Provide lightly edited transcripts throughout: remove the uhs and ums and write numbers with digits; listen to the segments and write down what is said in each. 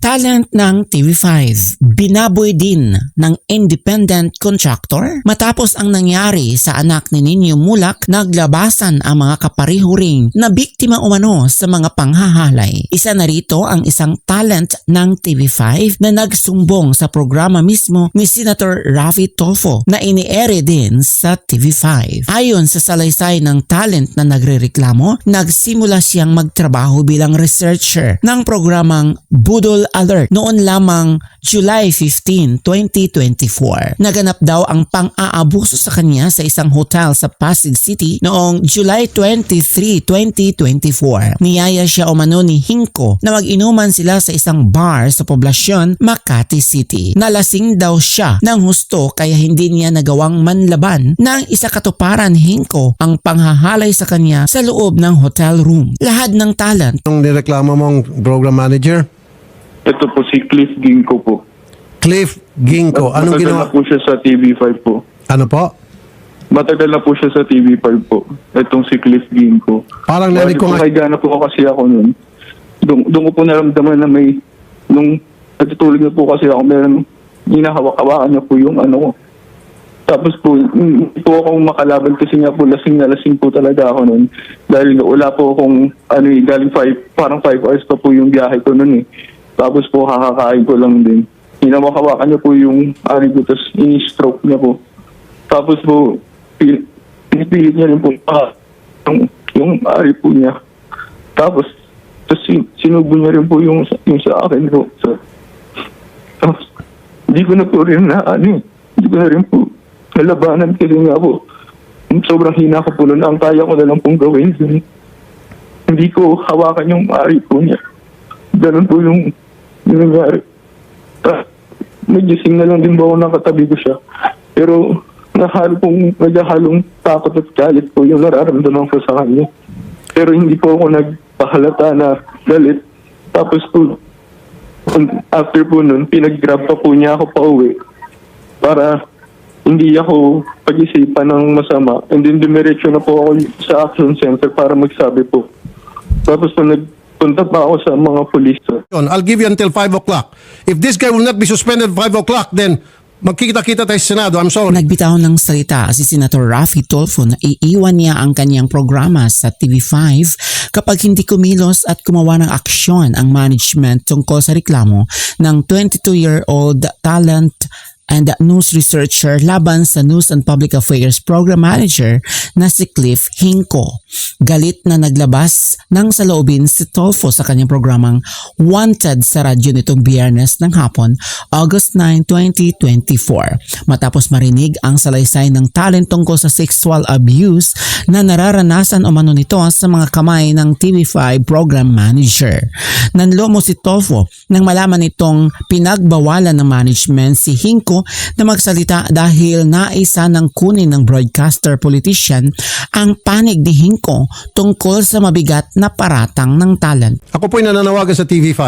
Talent ng TV5, binaboy din ng independent contractor. Matapos ang nangyari sa anak ni Nino Mulak, naglabasan ang mga kapareho ring na biktima umano sa mga panghahalay. Isa na rito ang isang talent ng TV5 na nagsumbong sa programa mismo ni Senator Raffy Tulfo na ini-ere din sa TV5. Ayon sa salaysay ng talent na nagrereklamo, nagsimula siyang magtrabaho bilang researcher ng programang Budol Alert noon lamang July 15, 2024. Naganap daw ang pang-aabuso sa kanya sa isang hotel sa Pasig City noong July 23, 2024. Niyaya siya umano ni Hinko na mag-inuman sila sa isang bar sa poblasyon Makati City. Nalasing daw siya ng husto kaya hindi niya nagawang manlaban ng isa katuparan Hinko ang panghahalay sa kanya sa loob ng hotel room. Lahat ng talent. Ang nireklamo mong program manager? Ito po si Cliff Ginko po. Cliff Ginko. Anong Matagal ginawa? na po siya sa TV5 po. Ano po? Matagal na po siya sa TV5 po. Itong si Cliff Ginko. Parang narinig ko nga. Nagana po kasi ako nun. Doon ko po naramdaman na may, nung natutulog na po kasi ako, meron, hinahawak-hawakan niya po yung ano ko. Tapos po, hindi po akong makalaban kasi nga po lasing na lasing po talaga ako nun. Dahil wala po akong, galing parang 5 hours pa po yung biyahe ko nun eh. Tapos po kakakain ko lang din. Hinawak-hawakan niya po yung ari ko, tapos ini-stroke niya po. Tapos po, pinipilit niya rin po yung ari po niya. Tapos sinubo niya rin po yung sa akin po. Tapos, hindi ko na po rin hindi ko na rin po nalabanan kasi nga po, sobrang hina ko po nun. Ang kaya ko na lang pong gawin. Hindi ko hawakan yung ari po niya. Ganun po yung nangyari. Nagising na lang din ba ako nakatabi ko siya. Pero naghahalong takot at galit po yung nararamdaman ko sa kanya. Pero hindi po ako nagpahalata na galit. Tapos po, after po nun, pinag-grab pa po niya ako pa uwi para hindi ako pag-isipan ng masama. And then dumiretso na po ako sa action center para magsabi po. Tapos po punta pa ako sa mga pulis. I'll give you until 5 o'clock. If this guy will not be suspended 5 o'clock, then magkikita-kita tayo sa Senado. I'm sorry. Nagbitaw ng salita si Senator Raffy Tulfo na iiwan niya ang kanyang programa sa TV5 kapag hindi kumilos at gumawa ng aksyon ang management tungkol sa reklamo ng 22-year-old talent and news researcher laban sa News and Public Affairs Program Manager na si Cliff Hinko. Galit na naglabas ng saloobin si Tulfo sa kanyang programang Wanted sa radyo nitong Biyernes ng hapon, August 9, 2024. Matapos marinig ang salaysay ng talent tungkol sa sexual abuse na nararanasan umano nito sa mga kamay ng TV5 Program Manager. Nanlomo si Tulfo nang malaman itong pinagbawalan ng management si Hinko na magsalita dahil naisa ng kunin ng broadcaster politician ang panig ni Hinko tungkol sa mabigat na paratang ng talent. Ako po'y nananawagan sa TV5.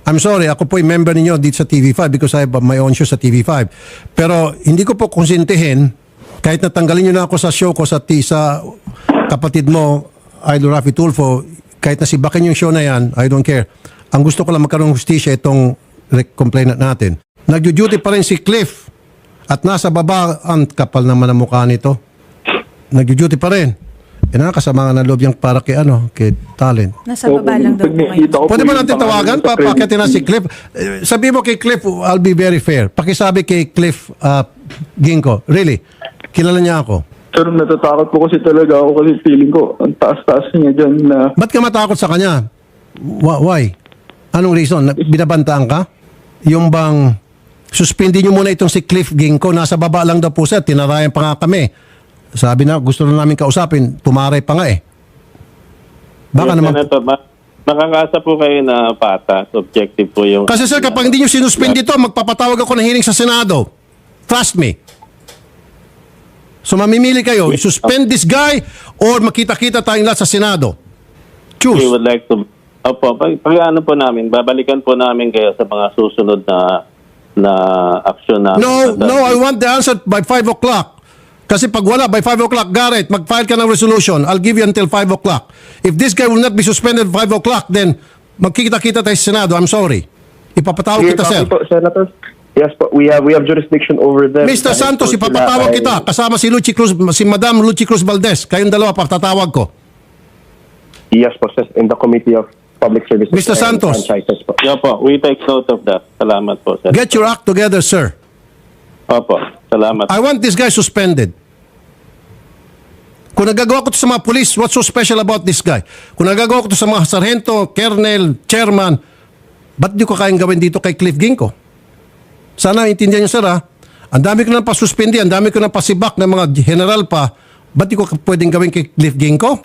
I'm sorry, ako po'y member ninyo dito sa TV5 because I have my own show sa TV5. Pero hindi ko po konsintihin kahit natanggalin nyo na ako sa show ko sa kapatid mo, Idol Raffy Tulfo, kahit nasibakin yung show na yan, I don't care. Ang gusto ko lang magkaroon ng hustisya itong complainant natin. Nagjo-duty pa rin si Cliff at nasa baba, ang kapal naman ang mukha nito. Nagjo-duty pa rin. Kasama nga na loob yung para kay talent. Nasa baba lang daw po ngayon. Pwede ba natin tawagan? Papakitin na si Cliff. Sabi mo kay Cliff, I'll be very fair. Pakisabi kay Cliff Ginko, really, kilala niya ako. Pero natatakot po kasi talaga ako kasi feeling ko, ang taas-taas niya dyan na... Ba't ka matakot sa kanya? Why? Anong reason? Binabantaan ka? Yung bang... Suspindi nyo muna itong si Cliff Ginko. Nasa baba lang daw po sir. Tinarayan pa nga kami. Sabi na, gusto na namin kausapin. Pumaray pa nga eh. Baka yes, naman... Senator, nakakasa po kayo na patas. Objective po yung... Kasi sir, kapag hindi nyo sinuspindi ito, magpapatawag ako ng hearing sa Senado. Trust me. So mamimili kayo. Suspend this guy or makita-kita tayong lahat sa Senado. Choose. We would like to... Opo, pag-ano po namin, babalikan po namin kayo sa mga susunod na action na... No, I want the answer by 5 o'clock. Kasi pag wala, by 5 o'clock, Garrett, mag-file ka ng resolution. I'll give you until 5 o'clock. If this guy will not be suspended 5 o'clock, then magkikita-kita tayo sa Senado. I'm sorry. Ipapatawag Clear kita, sir. copy po, Senator. Yes po, we have jurisdiction over them. Mr. Dahil Santos, po sila ipapatawag ay- kita. Kasama si Madam Lucy Cruz Valdez. Kayong dalawa, patatawag ko. Yes po, sir, in the Committee of Public Services. Mr. and Santos. Franchises po. Yeah po, we take note of that. Salamat po, sir. Get your act together, sir. Opo, salamat. I want this guy suspended. Kung nagagawa ko to sa mga police, what's so special about this guy? Kung nagagawa ko to sa mga sarhento, colonel, chairman, ba't di ko kayang gawin dito kay Cliff Ginko? Sana intindihan niyo, sir, ha? Ang dami ko nang pasuspindi, ang dami ko nang pasibak ng mga general pa, ba't di ko pwedeng gawin kay Cliff Ginko?